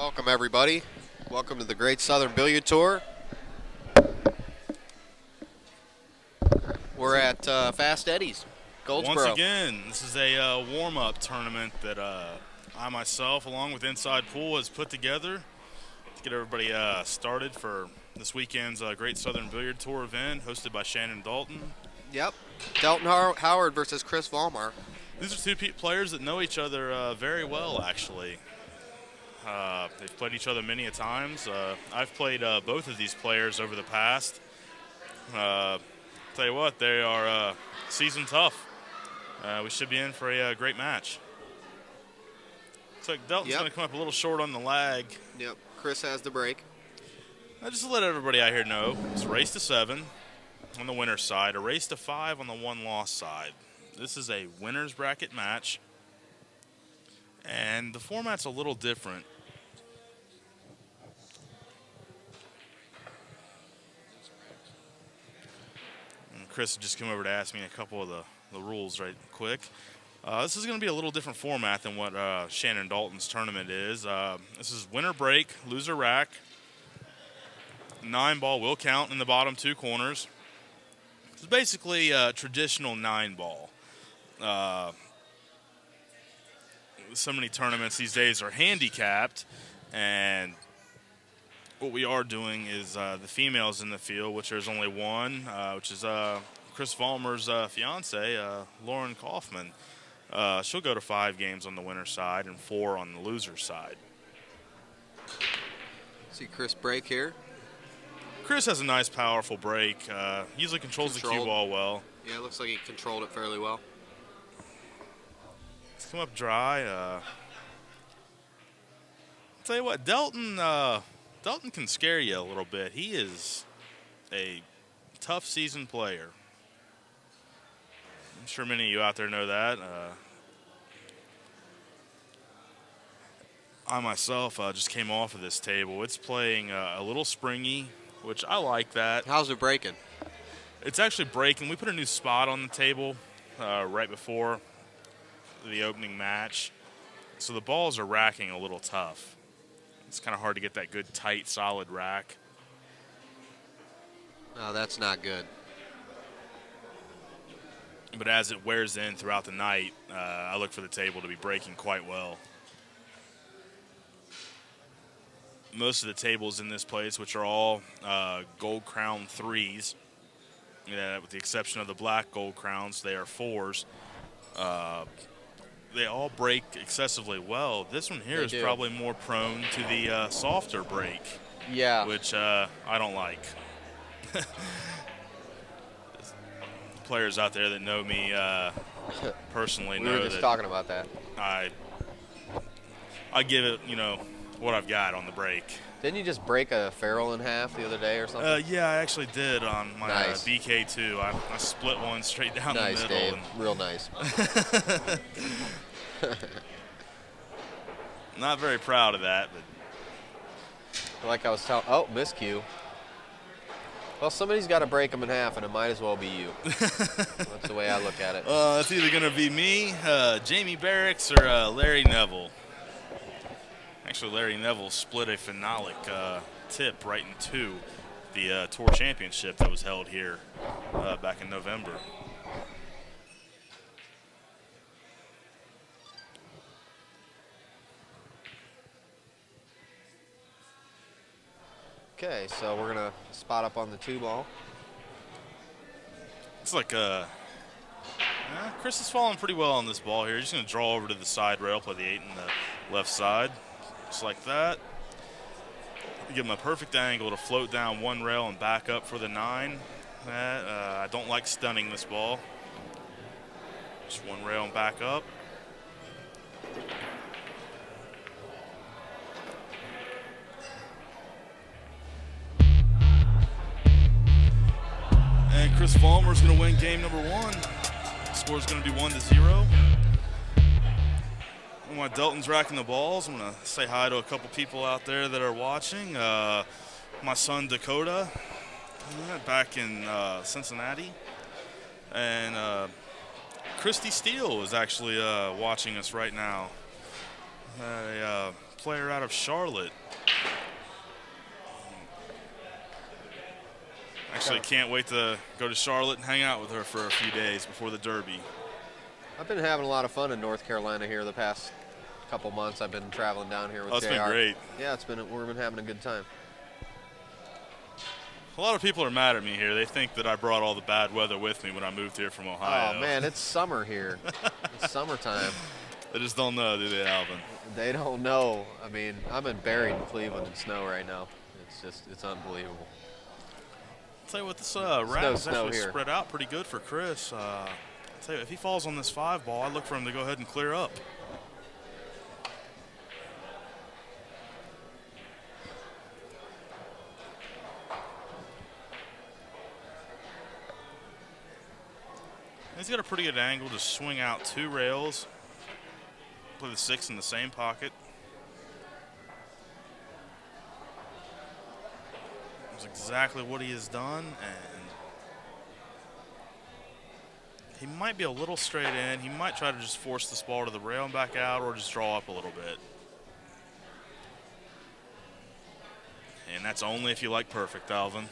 Welcome, everybody. Welcome to the Great Southern Billiard Tour. We're at Fast Eddie's, Goldsboro. Once again, this is a warm-up tournament that I myself, along with Inside Pool, has put together to get everybody started for this weekend's Great Southern Billiard Tour event hosted by Shannon Dalton. Yep. Delton Howard versus Chris Vollmar. These are two players that know each other very well, actually. They've played each other many a times. I've played both of these players over the past. Tell you what, they are seasoned tough. We should be in for a great match. Looks like Delton's going to come up a little short on the lag. Yep, Chris has the break. Just to let everybody out here know, it's a race to 7 on the winner's side, a race to 5 on the one-loss side. This is a winner's bracket match, and the format's a little different. And Chris just came over to ask me a couple of the rules right quick. This is going to be a little different format than what Shannon Dalton's tournament is. This is winner break, loser rack. 9-ball will count in the bottom 2 corners. It's basically a traditional 9-ball. So many tournaments these days are handicapped, and what we are doing is the females in the field, which there's only one, which is Chris Vollmar's fiance, Lauren Kaufman. She'll go to 5 games on the winner's side and 4 on the loser's side. See Chris break here. Chris has a nice, powerful break. Usually controls the cue ball well. Yeah, it looks like he controlled it fairly well. Let's come up dry. I'll tell you what, Delton can scare you a little bit. He is a tough seasoned player. I'm sure many of you out there know that. I myself just came off of this table. It's playing a little springy, which I like that. How's it breaking? It's actually breaking. We put a new spot on the table right before the opening match, so the balls are racking a little tough. It's kind of hard to get that good, tight, solid rack. No, that's not good. But as it wears in throughout the night, I look for the table to be breaking quite well. Most of the tables in this place, which are all gold crown 3s, with the exception of the black gold crowns, they are 4s. They all break excessively well. This one here is probably more prone to the softer break. Yeah. Which I don't like. Players out there that know me personally know that. We were just talking about that. I give it, what I've got on the break. Didn't you just break a ferrule in half the other day or something? Yeah, I actually did on my BK2. I split one straight down the middle. Nice, Dave. Real nice. Not very proud of that, but like I was telling, miscue. Well, somebody's got to break them in half, and it might as well be you. That's the way I look at it. It's either going to be me, Jamie Barracks, or Larry Neville. Actually, Larry Neville split a phenolic tip right into the Tour Championship that was held here back in November. Okay, so we're going to spot up on the 2-ball. It's like Chris is falling pretty well on this ball here. He's just going to draw over to the side rail, play the 8 on the left side. Just like that. Give him a perfect angle to float down one rail and back up for the 9. I don't like stunning this ball. Just one rail and back up. And Chris Vollmar's going to win game number 1. Score's going to be 1-0. While Delton's racking the balls, I'm going to say hi to a couple people out there that are watching. My son Dakota, back in Cincinnati. And Christy Steele is actually watching us right now. player out of Charlotte. Actually, can't wait to go to Charlotte and hang out with her for a few days before the Derby. I've been having a lot of fun in North Carolina here the past couple months. I've been traveling down here with Oh, it's JR. been great. Yeah, we've been having a good time. A lot of people are mad at me here. They think that I brought all the bad weather with me when I moved here from Ohio. Oh, man, it's summer here. It's summertime. They just don't know, do they, Alvin? They don't know. I mean, I'm buried in Cleveland in snow right now. It's unbelievable. I'll tell you what, this round is snow actually here. spread out pretty good for Chris. I'll tell you, if he falls on this 5 ball, I'd look for him to go ahead and clear up. He's got a pretty good angle to swing out 2 rails. Play the 6 in the same pocket. That's exactly what he has done, and he might be a little straight in. He might try to just force this ball to the rail and back out, or just draw up a little bit. And that's only if you like perfect, Alvin.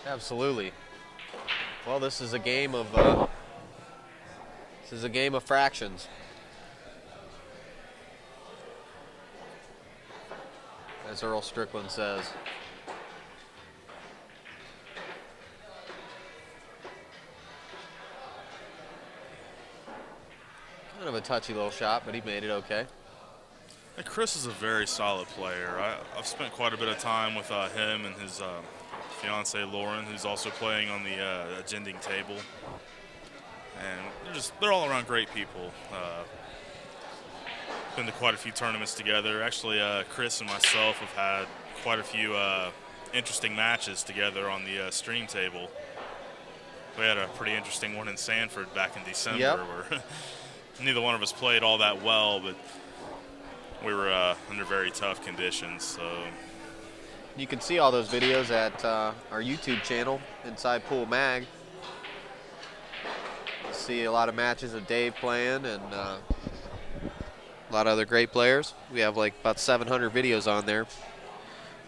Absolutely. Well, this is a game of fractions. As Earl Strickland says. Kind of a touchy little shot, but he made it okay. And Chris is a very solid player. I've spent quite a bit of time with him and his fiance Lauren, who's also playing on the agending table. And they're all around great people. Been to quite a few tournaments together. Actually, Chris and myself have had quite a few interesting matches together on the stream table. We had a pretty interesting one in Sanford back in December where neither one of us played all that well, but we were under very tough conditions. So you can see all those videos at our YouTube channel, Inside Pool Mag. You see a lot of matches of Dave playing and a lot of other great players. We have like about 700 videos on there.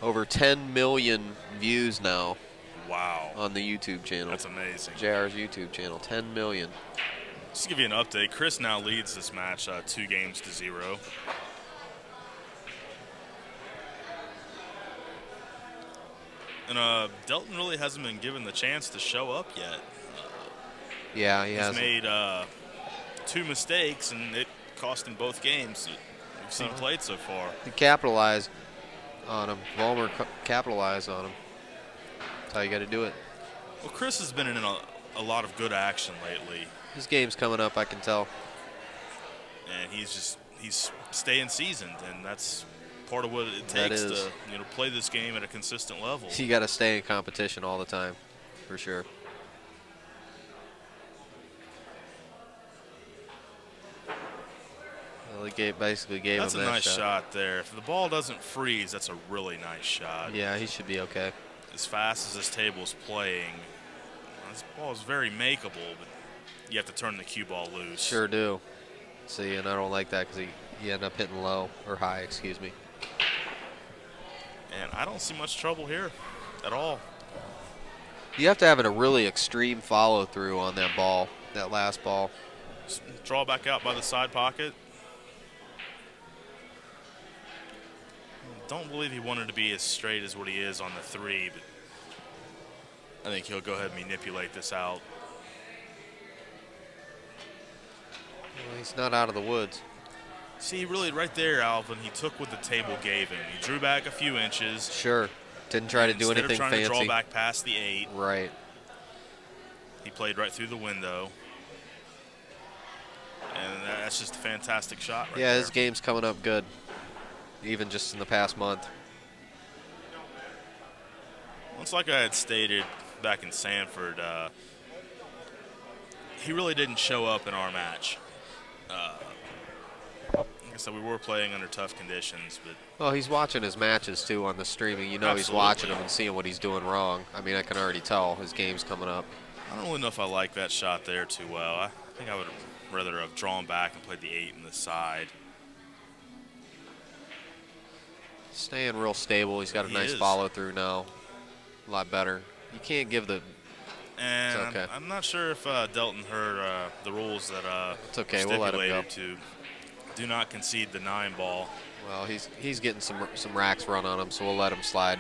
Over 10 million views now. Wow. On the YouTube channel. That's amazing. JR's YouTube channel, 10 million. Just to give you an update, Chris now leads this match 2-0. And Delton really hasn't been given the chance to show up yet. Yeah, he has. He's made 2 mistakes, and it cost him both games that we've seen played so far. He capitalized on him. Vollmar capitalized on him. That's how you got to do it. Well, Chris has been in a lot of good action lately. His game's coming up, I can tell. And he's staying seasoned, and that's part of what it takes to play this game at a consistent level. You got to stay in competition all the time, for sure. Well, he basically gave him that shot. That's a nice shot there. If the ball doesn't freeze, that's a really nice shot. Yeah, he should be okay. As fast as this table's playing, this ball is very makeable, but you have to turn the cue ball loose. Sure do. See, and I don't like that because you end up hitting low, or high, excuse me. And I don't see much trouble here at all. You have to have a really extreme follow-through on that ball, that last ball. Just draw back out by the side pocket. Don't believe he wanted to be as straight as what he is on the 3, but I think he'll go ahead and manipulate this out. Well, he's not out of the woods. See, really, right there, Alvin, he took what the table gave him. He drew back a few inches. Sure. Didn't try to do anything fancy. Instead of trying to draw back past the 8. Right. He played right through the window. And that's just a fantastic shot right there. Yeah, his game's coming up good, even just in the past month. Well, it's like I had stated back in Sanford, he really didn't show up in our match. Like I said, we were playing under tough conditions, but well, he's watching his matches too on the streaming. You know, absolutely. He's watching them and seeing what he's doing wrong. I mean, I can already tell his game's coming up. I don't really know if I like that shot there too well. I think I would rather have drawn back and played the 8 in the side. Staying real stable. He's got a nice follow through now. A lot better. You can't give the. And it's okay. I'm not sure if Delton heard the rules that it's okay. We'll let him go. to do not concede the 9 ball. Well, he's getting some racks run on him, so we'll let him slide.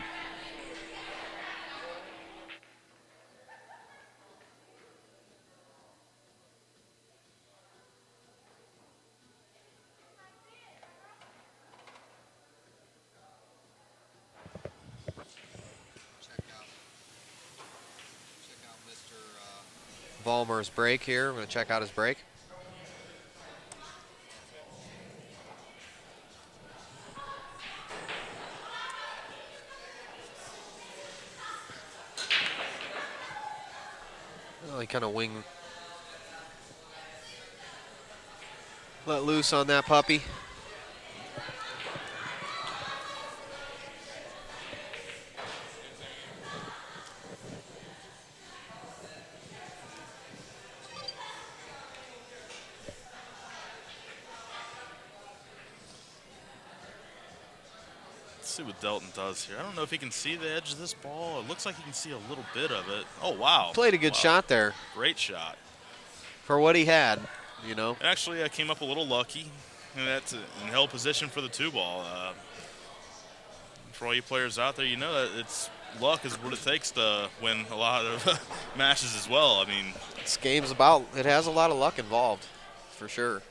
Vollmar's break here. We're going to check out his break. Well, he kind of let loose on that puppy. See what Delton does here. I don't know if he can see the edge of this ball. It looks like he can see a little bit of it. Oh, wow. Played a good shot there. Great shot. For what he had, you know. Actually, I came up a little lucky. And that's in held position for the 2 ball. For all you players out there, you know that it's luck is what it takes to win a lot of matches as well. I mean, this game's about, it has a lot of luck involved, for sure.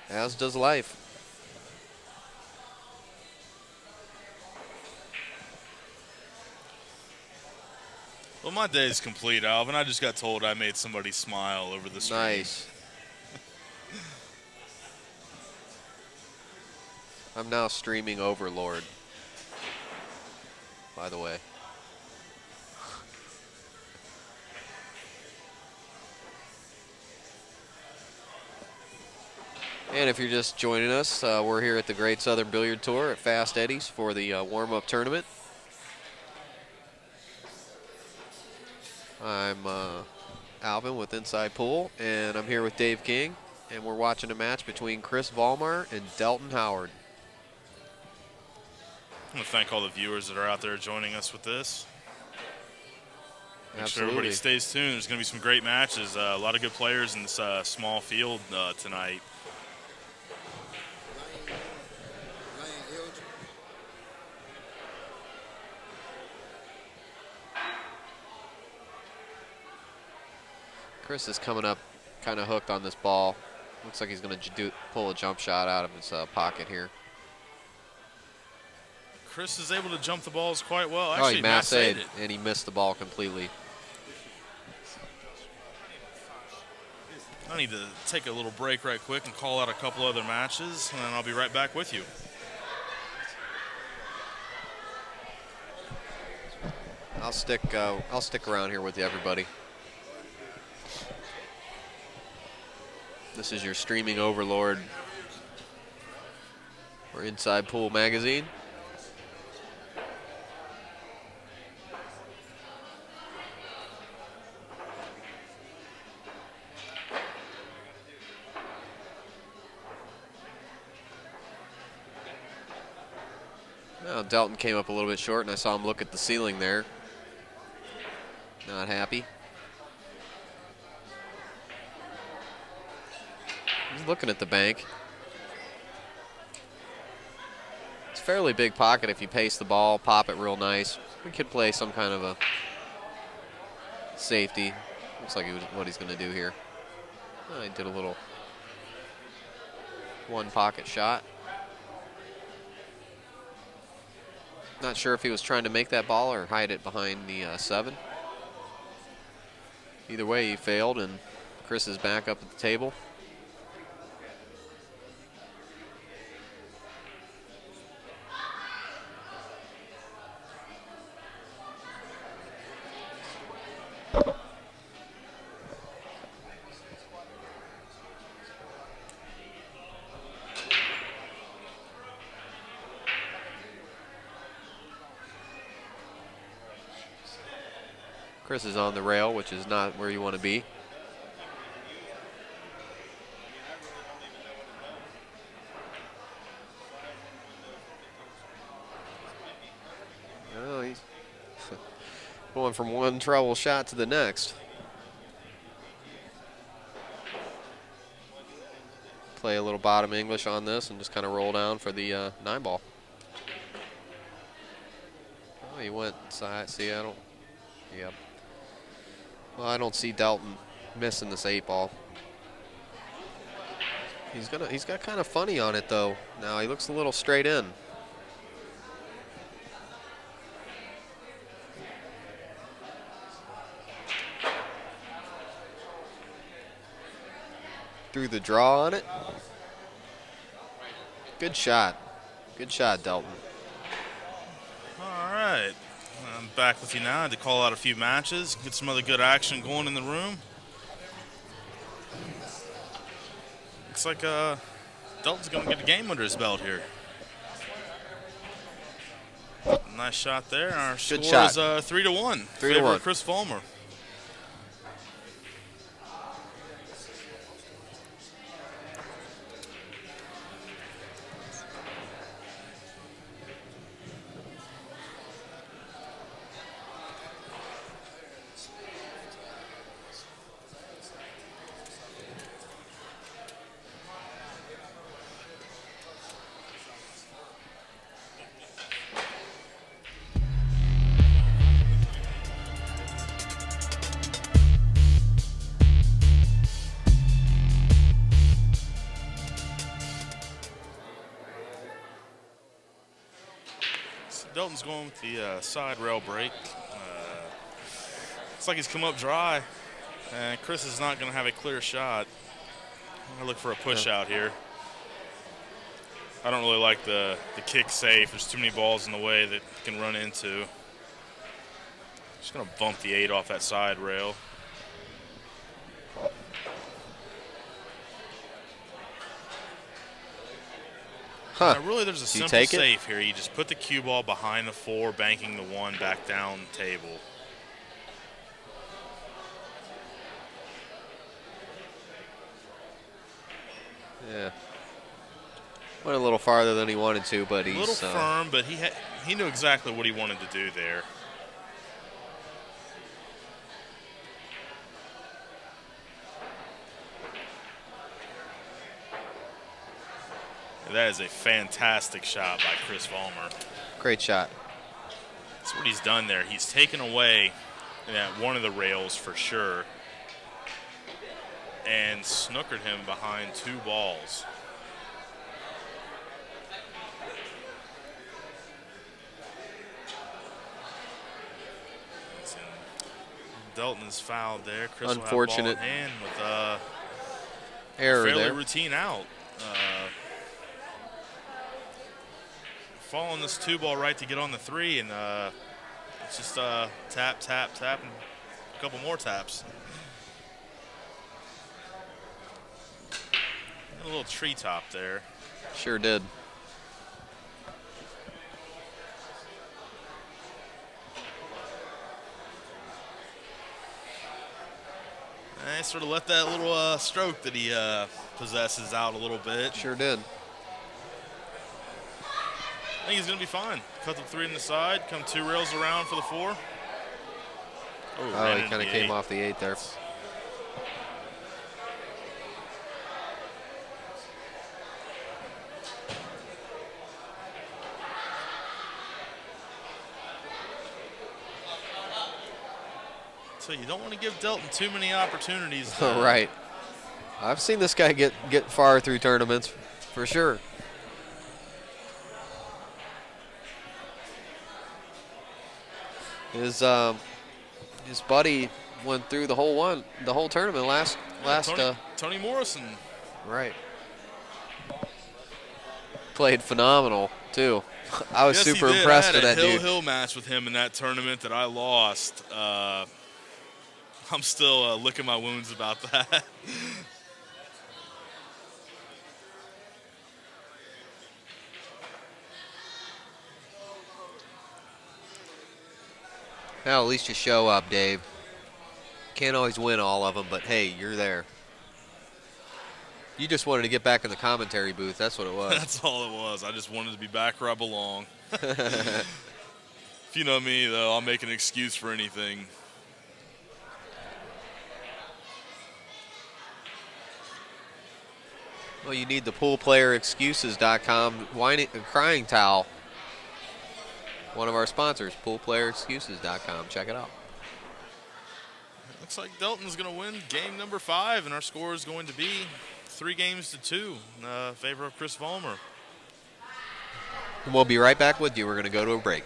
As does life. Well, my day is complete, Alvin. I just got told I made somebody smile over the stream. Nice. I'm now streaming Overlord, by the way. And if you're just joining us, we're here at the Great Southern Billiard Tour at Fast Eddie's for the warm-up tournament. I'm Alvin with Inside Pool, and I'm here with Dave King, and we're watching a match between Chris Vollmar and Delton Howard. I want to thank all the viewers that are out there joining us with this. Make sure Absolutely. everybody stays tuned. There's going to be some great matches. A lot of good players in this small field tonight. Chris is coming up kind of hooked on this ball. Looks like he's going to pull a jump shot out of his pocket here. Chris is able to jump the balls quite well. Actually, he massed it. And he missed the ball completely. I need to take a little break right quick and call out a couple other matches, and then I'll be right back with you. I'll stick around here with you, everybody. This is your streaming overlord for Inside Pool Magazine. Well, Delton came up a little bit short, and I saw him look at the ceiling there. Not happy. He's looking at the bank. It's a fairly big pocket if you pace the ball, pop it real nice. We could play some kind of a safety. Looks like what he's going to do here. Oh, he did a little one pocket shot. Not sure if he was trying to make that ball or hide it behind the 7. Either way, he failed, and Chris is back up at the table. Chris is on the rail, which is not where you want to be. Going from one trouble shot to the next. Play a little bottom English on this and just kind of roll down for the 9-ball. Oh, he went inside. See, I don't. Yep. Well, I don't see Delton missing this 8-ball. He's got kind of funny on it though. Now he looks a little straight in. Threw the draw on it. Good shot. Good shot, Delton. All right. I'm back with you now to call out a few matches, get some other good action going in the room. Looks like Delton's going to get a game under his belt here. Nice shot there. Our score is 3-1. 3-1. Chris Vollmar. Delton's going with the side rail break. Looks like he's come up dry, and Chris is not going to have a clear shot. I'm going to look for a push out here. I don't really like the kick safe. There's too many balls in the way that can run into. Just going to bump the 8 off that side rail. Huh. Now, really, there's a simple safe here. You just put the cue ball behind the 4, banking the 1 back down the table. Yeah. Went a little farther than he wanted to, but he's... A little firm, but he knew exactly what he wanted to do there. That is a fantastic shot by Chris Vollmar. Great shot. That's what he's done there. He's taken away one of the rails for sure and snookered him behind 2 balls. Delton is fouled there. Chris Unfortunate. will have ball in hand with error fairly there. routine out. Following this 2-ball right to get on the 3, and it's just tap, tap, tap, and a couple more taps. A little treetop there. Sure did. And sort of let that little stroke that he possesses out a little bit. Sure did. I think he's going to be fine. Cut the 3 in the side, come 2 rails around for the 4. Oh, he kind of came off the 8 there. So you don't want to give Delton too many opportunities. Right. I've seen this guy get far through tournaments, for sure. His buddy went through the whole tournament last. Tony Morrison. Right. Played phenomenal too. I was super impressed with that dude. I had a hill match with him in that tournament that I lost. I'm still licking my wounds about that. Well, at least you show up, Dave. Can't always win all of them, but hey, you're there. You just wanted to get back in the commentary booth. That's what it was. That's all it was. I just wanted to be back where I belong. A If you know me, though, I'll make an excuse for anything. Well, you need the poolplayerexcuses.com crying towel. One of our sponsors, poolplayerexcuses.com. Check it out. Looks like Delton's going to win game number 5, and our score is going to be 3-2 in favor of Chris Vollmar. And we'll be right back with you. We're going to go to a break.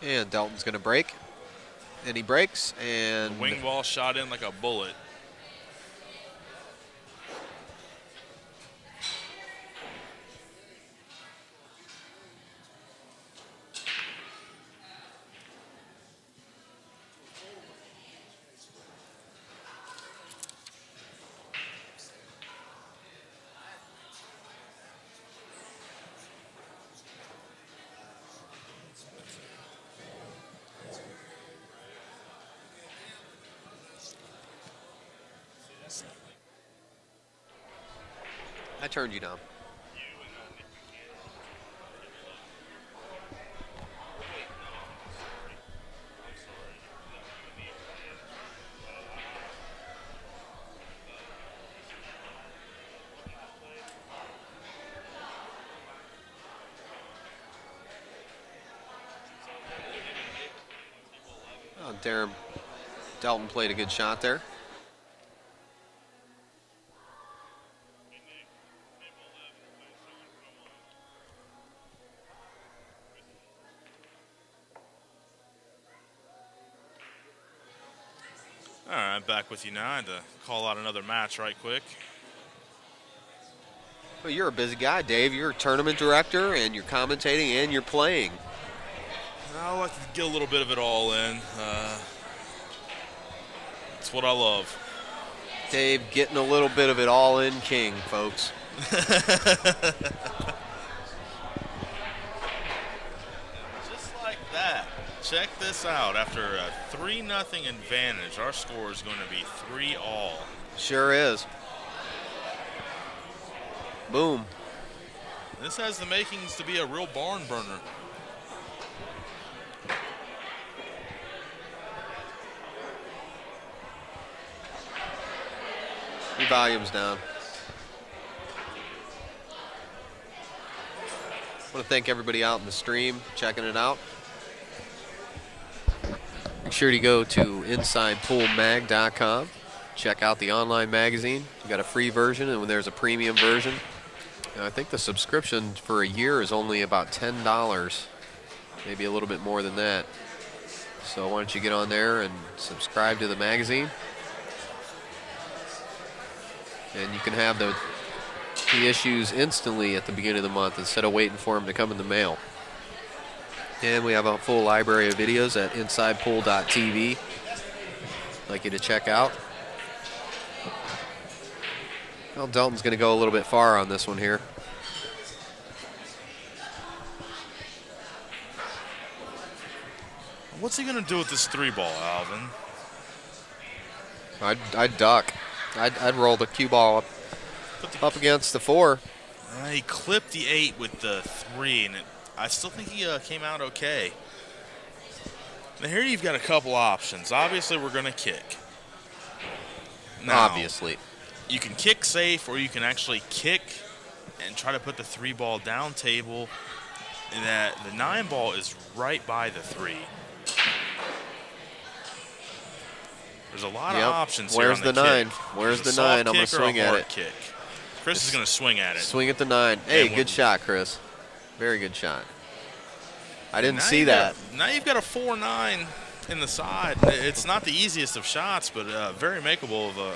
And Delton's going to break. And he breaks. And the wing ball shot in like a bullet. I turned you down. Oh, Delton played a good shot there. All right, back with you now. I had to call out another match right quick. Well, you're a busy guy, Dave. You're a tournament director, and you're commentating, and you're playing. I like to get a little bit of it all in. It's what I love. Dave getting a little bit of it all in king, folks. Just like that. Check this out. After a 3-0 advantage, our score is going to be 3-all. Sure is. Boom. This has the makings to be a real barn burner. Your volume's down. I want to thank everybody out in the stream checking it out. Make sure to go to InsidePoolMag.com. Check out the online magazine. You got a free version, and there's a premium version. And I think the subscription for a year is only about $10, maybe a little bit more than that. So why don't you get on there and subscribe to the magazine? And you can have the issues instantly at the beginning of the month instead of waiting for them to come in the mail. And we have a full library of videos at InsidePool.tv. I'd like you to check out. Well, Delton's going to go a little bit far on this one here. What's he going to do with this 3-ball, Alvin? I'd duck. I'd roll the cue ball up against the 4. He clipped the 8 with the 3, and I still think he came out okay. Now here you've got a couple options. Obviously, we're going to kick. Now, obviously. You can kick safe, or you can actually kick and try to put the 3-ball down table. And that the 9-ball is right by the 3. There's a lot of options here on the 9? kick. Where's There's the a 9? soft I'm going kick to or a swing at hard it. Kick. Chris is going to swing at it. Swing at the 9. Hey, good shot, Chris. Very good shot. I didn't see that. Now you've got a 4-9 in the side. It's not the easiest of shots, but very makeable of a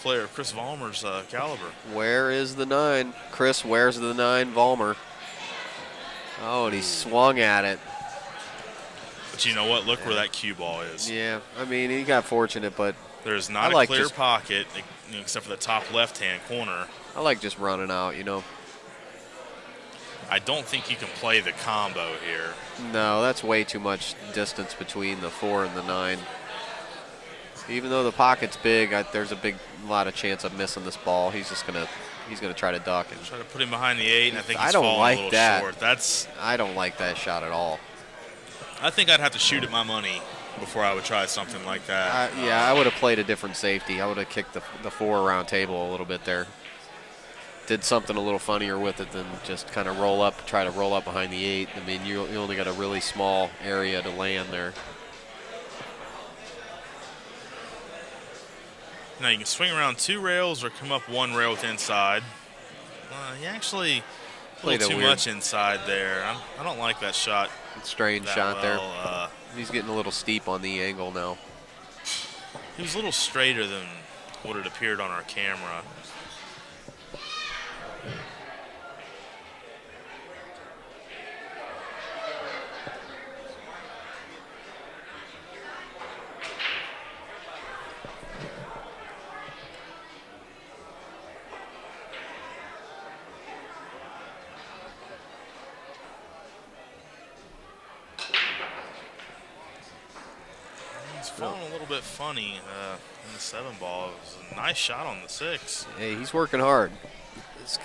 player of Chris Vollmar's caliber. Where is the 9? Chris, where's the 9, Vollmar? Oh, and he swung at it. But you know what? Look where that cue ball is. Yeah, I mean, he got fortunate, but There's not a clear pocket, except for the top left-hand corner. I like just running out, you know. I don't think you can play the combo here. No, that's way too much distance between the 4 and the 9. Even though the pocket's big, there's a lot of chance of missing this ball. He's gonna try to duck and try to put him behind the 8, and I think he's falling a little short. I don't like that shot at all. I think I'd have to shoot at my money before I would try something like that. Yeah, I would have played a different safety. I would have kicked the 4 around table a little bit there. Did something a little funnier with it than just kind of try to roll up behind the 8. I mean, you only got a really small area to land there. Now you can swing around 2 rails or come up 1 rail with inside. You actually a little too much inside there. I don't like that shot. Strange shot there. He's getting a little steep on the angle now. He was a little straighter than what it appeared on our camera. Falling a little bit funny in the 7 ball. It was a nice shot on the 6. Hey, he's working hard.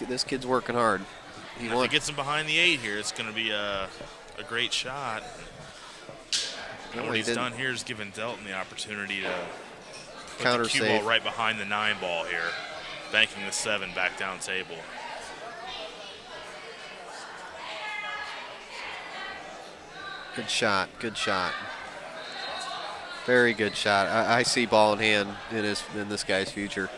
This kid's working hard. If he gets him behind the 8 here, it's going to be a great shot. And what he's done here is given Delton the opportunity to put the cue ball right behind the 9 ball here, banking the 7 back down table. Good shot. Good shot. Very good shot. I see ball in hand in this guy's future.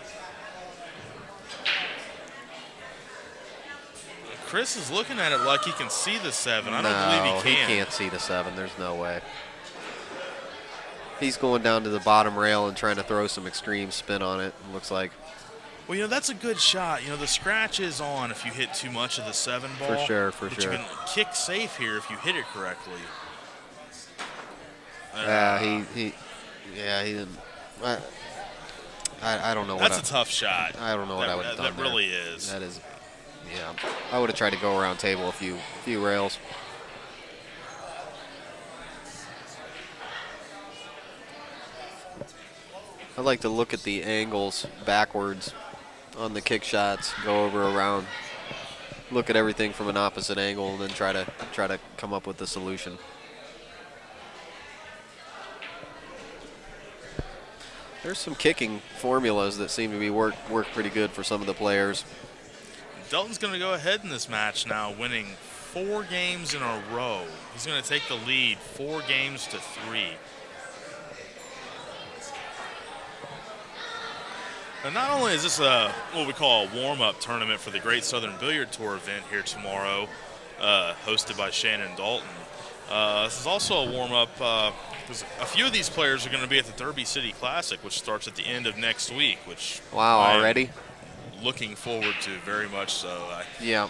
Chris is looking at it like he can see the 7. I don't believe he can. He can't see the 7. There's no way. He's going down to the bottom rail and trying to throw some extreme spin on it, it looks like. Well, you know, that's a good shot. You know, the scratch is on if you hit too much of the 7 ball. For sure, for sure. But you can kick safe here if you hit it correctly. He didn't. I don't know. That's a tough shot. I don't know what I would have done. That really is. That is. Yeah, I would have tried to go around table a few rails. I like to look at the angles backwards on the kick shots, go over around, look at everything from an opposite angle, and then try to come up with a solution. There's some kicking formulas that seem to be work pretty good for some of the players. Delton's going to go ahead in this match now, winning 4 games in a row. He's going to take the lead 4 games to 3. And not only is this what we call a warm-up tournament for the Great Southern Billiard Tour event here tomorrow, hosted by Shannon Dalton, this is also a warm-up because a few of these players are going to be at the Derby City Classic, which starts at the end of next week. Which already? Looking forward to very much so. Yeah,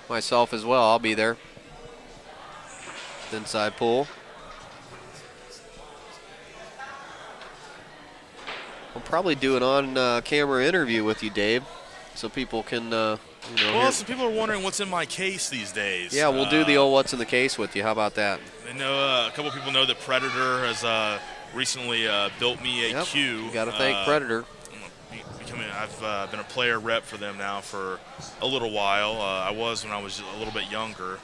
myself as well. I'll be there. Inside pool. We'll probably do an on-camera interview with you, Dave, so people can, Well, some people are wondering what's in my case these days. Yeah, we'll do the old what's in the case with you. How about that? I know a couple people know that Predator has recently built me a cue. You got to thank Predator. I've been a player rep for them now for a little while. I was when I was a little bit younger.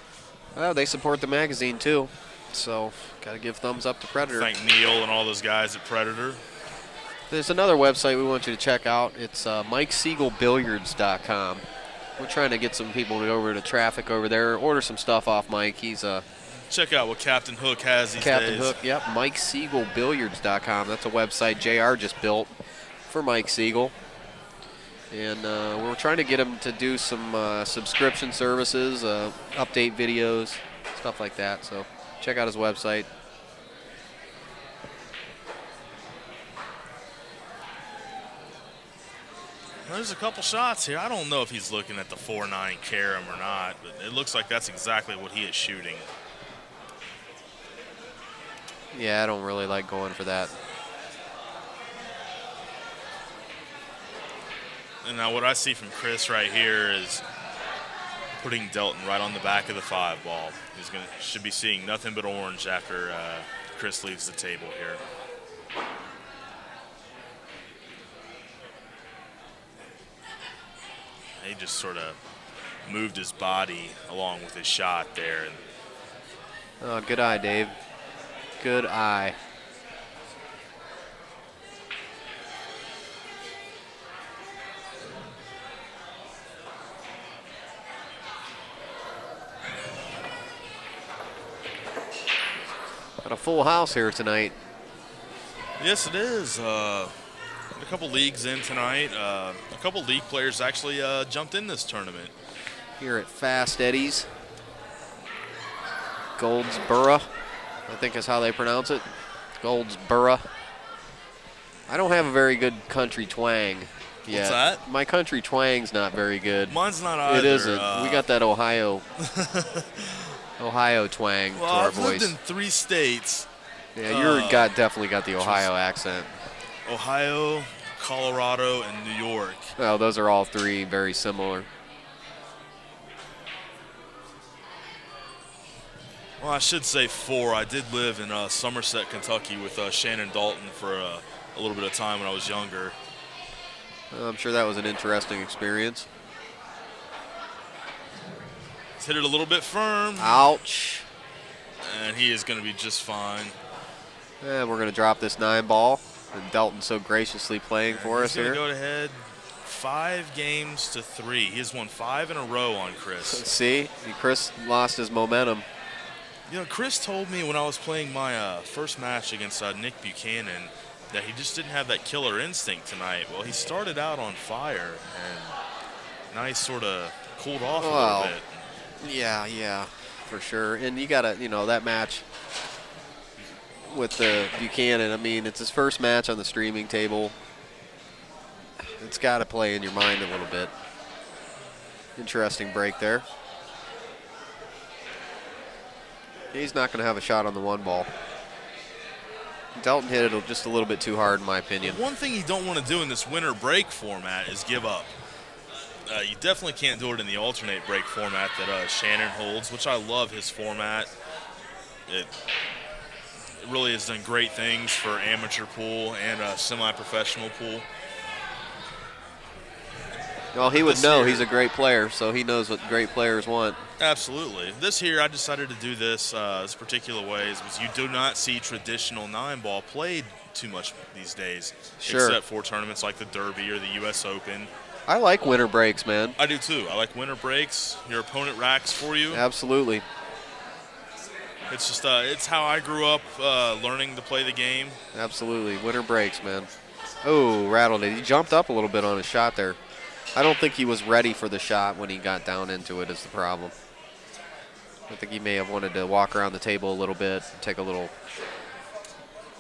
Well, they support the magazine too, so got to give thumbs up to Predator. Thank Neil and all those guys at Predator. There's another website we want you to check out. It's MikeSiegelBilliards.com. We're trying to get some people over to traffic over there, order some stuff off Mike. He's check out what Captain Hook has these days. Captain Hook, yep. MikeSiegelBilliards.com. That's a website JR just built for Mike Siegel. And we're trying to get him to do some subscription services, update videos, stuff like that. So check out his website. There's a couple shots here. I don't know if he's looking at the 4-9 carom or not, but it looks like that's exactly what he is shooting. Yeah, I don't really like going for that. And now what I see from Chris right here is putting Delton right on the back of the 5 ball. Should be seeing nothing but orange after Chris leaves the table here. He just sort of moved his body along with his shot there. Oh, good eye, Dave. Good eye. Got a full house here tonight. Yes, it is. A couple leagues in tonight. A couple league players actually jumped in this tournament. Here at Fast Eddie's. Goldsboro, I think is how they pronounce it. Goldsboro. I don't have a very good country twang yet. What's that? My country twang's not very good. Mine's not either. It isn't. We got that Ohio twang to our I've voice. lived in 3 states. Yeah, definitely got the Ohio accent. Ohio, Colorado, and New York. Well, those are all 3 very similar. Well, I should say 4. I did live in Somerset, Kentucky with Shannon Dalton for a little bit of time when I was younger. I'm sure that was an interesting experience. He's hit it a little bit firm. Ouch. And he is going to be just fine. And we're going to drop this 9 ball. And Delton so graciously playing for us here. He's going to go ahead 5 games to 3. He has won 5 in a row on Chris. See, Chris lost his momentum. You know, Chris told me when I was playing my first match against Nick Buchanan that he just didn't have that killer instinct tonight. Well, he started out on fire, and now he's sort of cooled off a little bit. Yeah, for sure. And you got to, that match with the Buchanan, I mean, it's his first match on the streaming table. It's got to play in your mind a little bit. Interesting break there. He's not going to have a shot on the 1 ball. Delton hit it just a little bit too hard, in my opinion. One thing you don't want to do in this winter break format is give up. You definitely can't do it in the alternate break format that Shannon holds, which I love his format. It really has done great things for amateur pool and semi-professional pool. Well, he would know. He's a great player, so he knows what great players want. Absolutely. This year, I decided to do this particular way because you do not see traditional 9-ball played too much these days, except for tournaments like the Derby or the U.S. Open. I like winter breaks, man. I do too. I like winter breaks. Your opponent racks for you. Absolutely. It's just it's how I grew up learning to play the game. Absolutely. Winter breaks, man. Oh, rattled it. He jumped up a little bit on his shot there. I don't think he was ready for the shot when he got down into it is the problem. I think he may have wanted to walk around the table a little bit, take a little,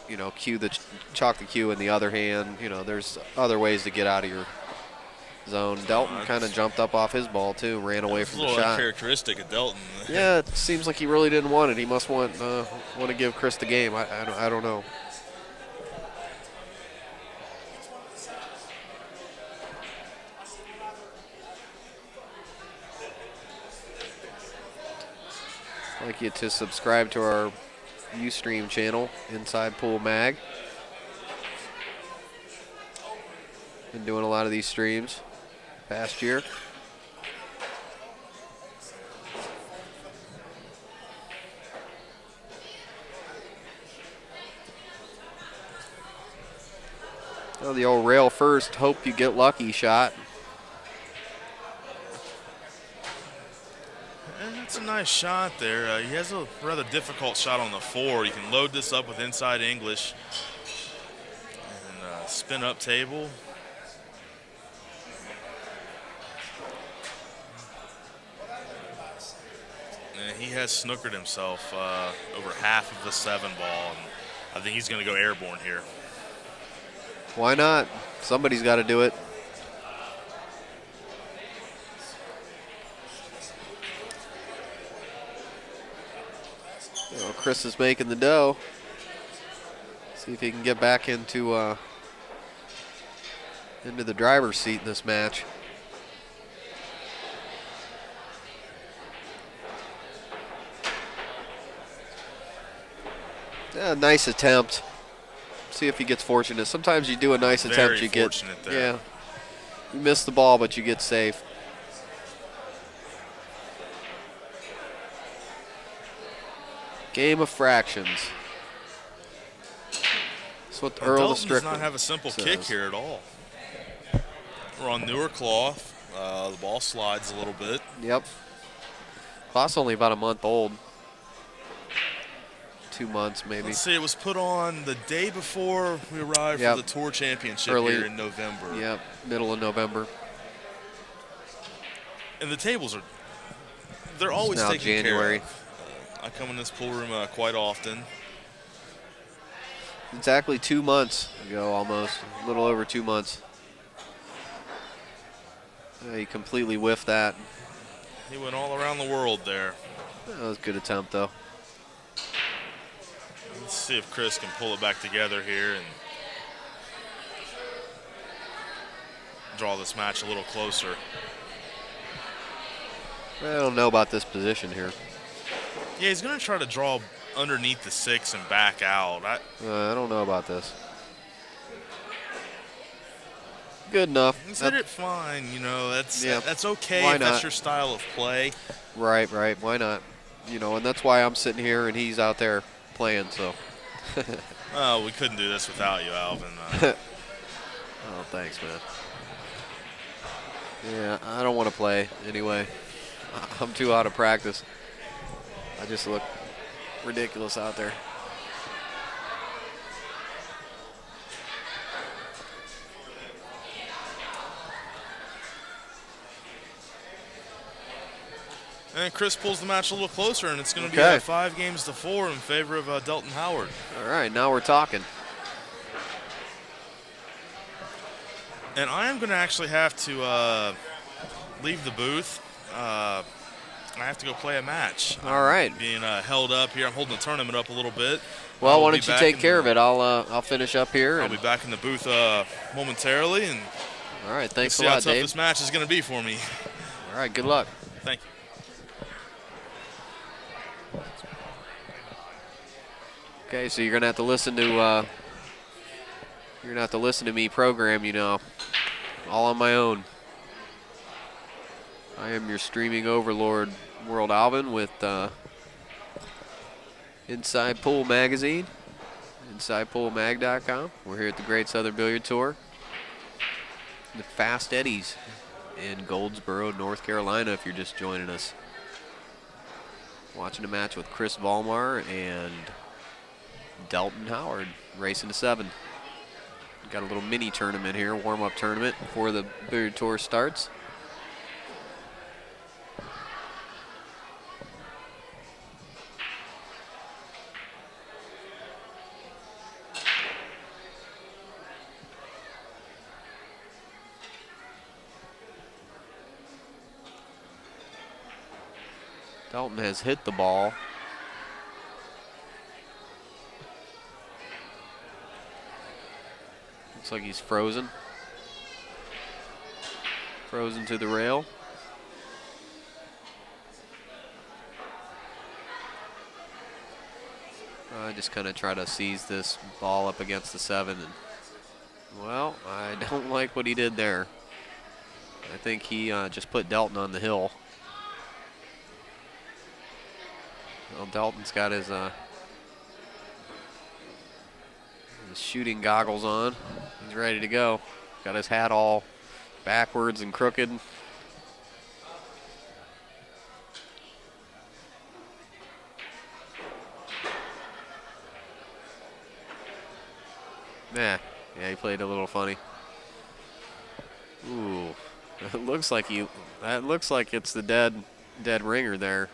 chalk the cue in the other hand. There's other ways to get out of your zone. Delton kind of jumped up off his ball, too, ran away from the shot. A little uncharacteristic of Delton. Yeah, it seems like he really didn't want it. He must want to give Chris the game. I don't know. I'd like you to subscribe to our Ustream channel, Inside Pool Mag. Been doing a lot of these streams past year. Oh, the old rail first, hope you get lucky shot. That's a nice shot there. He has a rather difficult shot on the 4. You can load this up with inside English and spin up table. And he has snookered himself over half of the 7 ball. And I think he's going to go airborne here. Why not? Somebody's got to do it. Chris is making the dough. See if he can get back into into the driver's seat in this match. Yeah, nice attempt. See if he gets fortunate. Sometimes you do a nice attempt, you get there. Yeah. You miss the ball, but you get safe. Game of fractions. That's what Earl Delton the does Strickland not have a simple says. kick here at all. We're on newer cloth. The ball slides a little bit. Yep. Cloth's only about a month old. 2 months, maybe. Let's see, it was put on the day before we arrived for the Tour Championship here in November. Yep, middle of November. And the tables they're always now taken January. care of. I come in this pool room quite often. Exactly 2 months ago, almost. A little over 2 months. He completely whiffed that. He went all around the world there. That was a good attempt, though. Let's see if Chris can pull it back together here and draw this match a little closer. I don't know about this position here. Yeah, he's going to try to draw underneath the 6 and back out. I don't know about this. Good enough. He's hit it fine, you know. That's okay Why if not? that's your style of play. Right. Why not? You know, and that's why I'm sitting here and he's out there playing, so. Oh, we couldn't do this without you, Alvin. Oh, thanks, man. Yeah, I don't want to play anyway. I'm too out of practice. I just look ridiculous out there. And Chris pulls the match a little closer, and it's going to be 5-4 in favor of Delton Howard. All right, now we're talking. And I am going to actually have to leave the booth. I have to go play a match. All right. Being held up here. I'm holding the tournament up a little bit. Well, why don't you take care of it? I'll finish up here. I'll be back in the booth momentarily. And all right, thanks a see lot, how tough Dave. this match is going to be for me. All right, good luck. Thank you. Okay, so you're gonna have to listen to me program, you know, all on my own. I am your streaming overlord, World Alvin, with Inside Pool Magazine, InsidePoolMag.com. We're here at the Great Southern Billiard Tour, the Fast Eddies in Goldsboro, North Carolina. If you're just joining us, watching a match with Chris Vollmar and Delton Howard, racing to 7. Got a little mini tournament here, warm-up tournament before the billiard tour starts. Delton has hit the ball. Looks like he's frozen. Frozen to the rail. I just kind of try to seize this ball up against the 7. And, well, I don't like what he did there. I think he just put Delton on the hill. Well, Delton's got his shooting goggles on. He's ready to go. Got his hat all backwards and crooked. Yeah, he played a little funny. Ooh, it looks like that looks like it's the dead ringer there.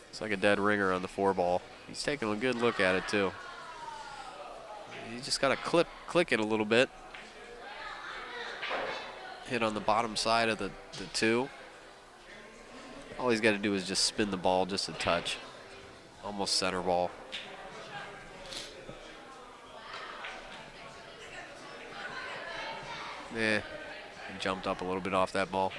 It's like a dead ringer on the 4-ball. He's taking a good look at it too. You just got to click it a little bit. Hit on the bottom side of the 2. All he's got to do is just spin the ball just a touch. Almost center ball. He jumped up a little bit off that ball.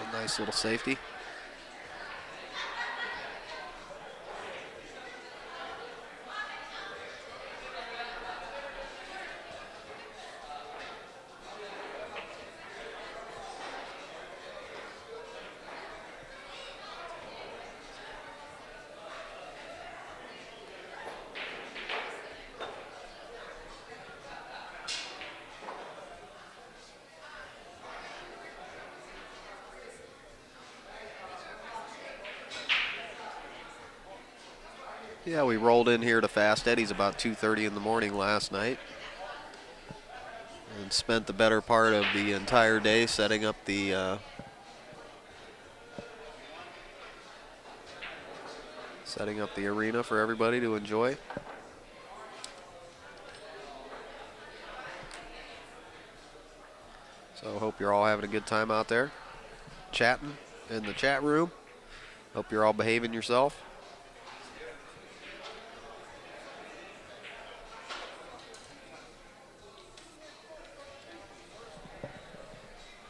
A nice little safety. Yeah, we rolled in here to Fast Eddie's about 2:30 in the morning last night and spent the better part of the entire day setting up the arena for everybody to enjoy. So hope you're all having a good time out there chatting in the chat room. Hope you're all behaving yourself.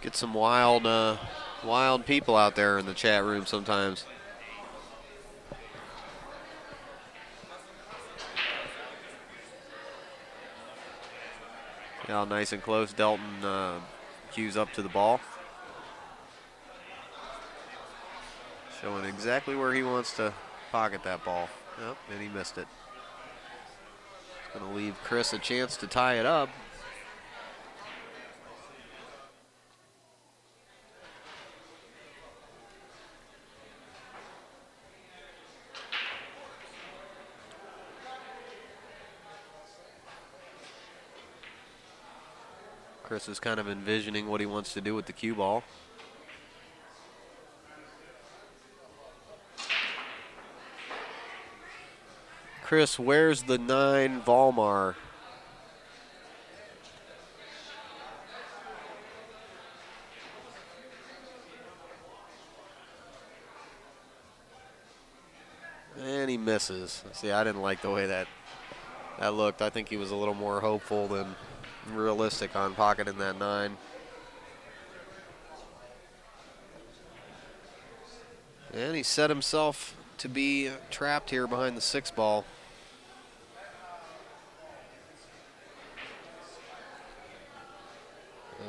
Get some wild people out there in the chat room sometimes. How nice and close Delton cues up to the ball. Showing exactly where he wants to pocket that ball. Yep, and he missed it. It's going to leave Chris a chance to tie it up. Chris is kind of envisioning what he wants to do with the cue ball. Chris, where's the 9 Vollmar? And he misses. See, I didn't like the way that looked. I think he was a little more hopeful than realistic on pocketing that 9. And he set himself to be trapped here behind the 6 ball.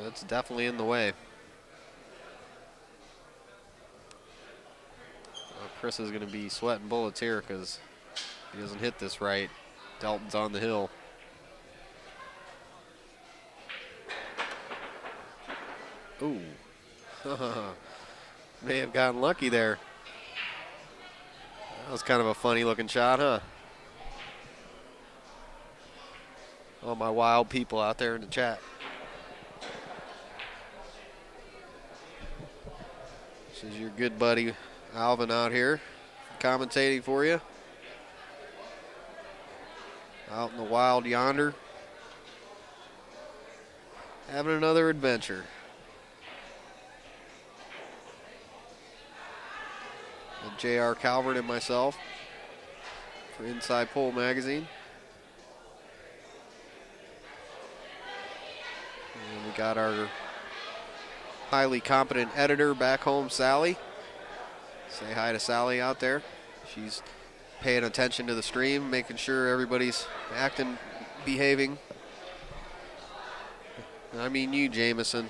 That's definitely in the way. Chris is going to be sweating bullets here because if he doesn't hit this right, Delton's on the hill. Ooh. May have gotten lucky there. That was kind of a funny looking shot, huh? All my wild people out there in the chat. This is your good buddy Alvin out here commentating for you. Out in the wild yonder. Having another adventure. And J.R. Calvert and myself for Inside Pole Magazine. And we got our highly competent editor back home, Sally. Say hi to Sally out there. She's paying attention to the stream, making sure everybody's acting, behaving. I mean you, Jameson.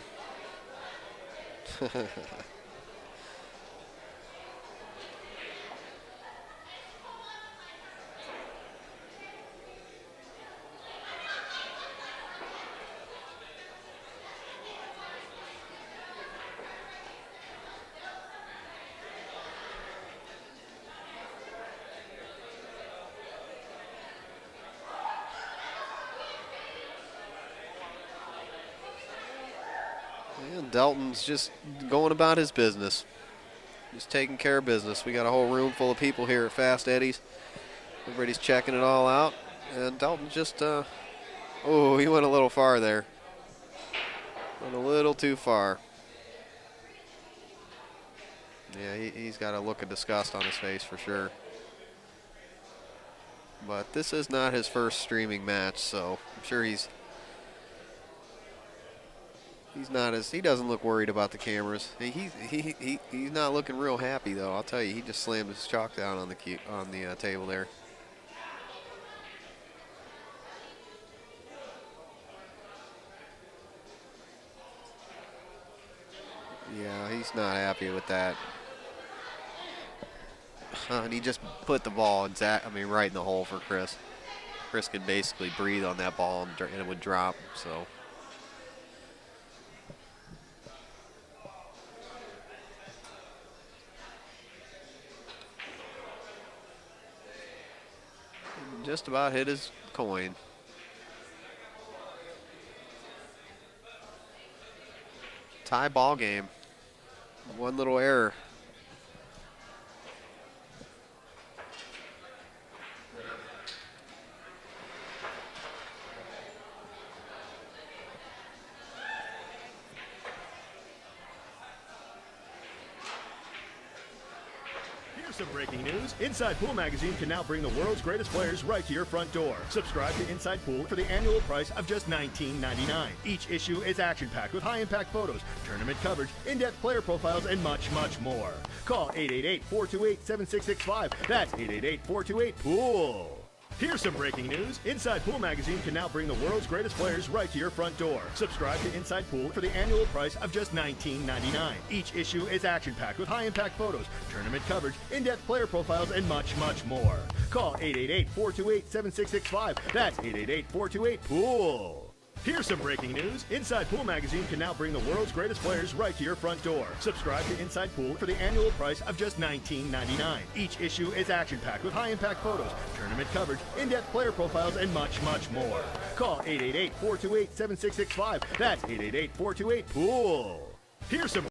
Delton's just going about his business. Just taking care of business. We got a whole room full of people here at Fast Eddie's. Everybody's checking it all out. And Delton just, oh, he went a little far there. Went a little too far. Yeah, he's got a look of disgust on his face for sure. But this is not his first streaming match, so I'm sure he's not as, he doesn't look worried about the cameras. He's not looking real happy though. I'll tell you, he just slammed his chalk down on the table there. Yeah, he's not happy with that. And he just put the ball right in the hole for Chris. Chris could basically breathe on that ball and it would drop. So. Just about hit his coin. Tie ball game. One little error. Some breaking news. Inside Pool Magazine can now bring the world's greatest players right to your front door. Subscribe to Inside Pool for the annual price of just $19.99. Each issue is action-packed with high-impact photos, tournament coverage, in-depth player profiles, and much, much more. Call 888-428-7665. That's 888-428-POOL. Here's some breaking news. Inside Pool Magazine can now bring the world's greatest players right to your front door. Subscribe to Inside Pool for the annual price of just $19.99. Each issue is action-packed with high-impact photos, tournament coverage, in-depth player profiles, and much, much more. Call 888-428-7665. That's 888-428-POOL. Here's some breaking news. Inside Pool Magazine can now bring the world's greatest players right to your front door. Subscribe to Inside Pool for the annual price of just $19.99. Each issue is action-packed with high-impact photos, tournament coverage, in-depth player profiles, and much, much more. Call 888-428-7665. That's 888-428-POOL. Here's some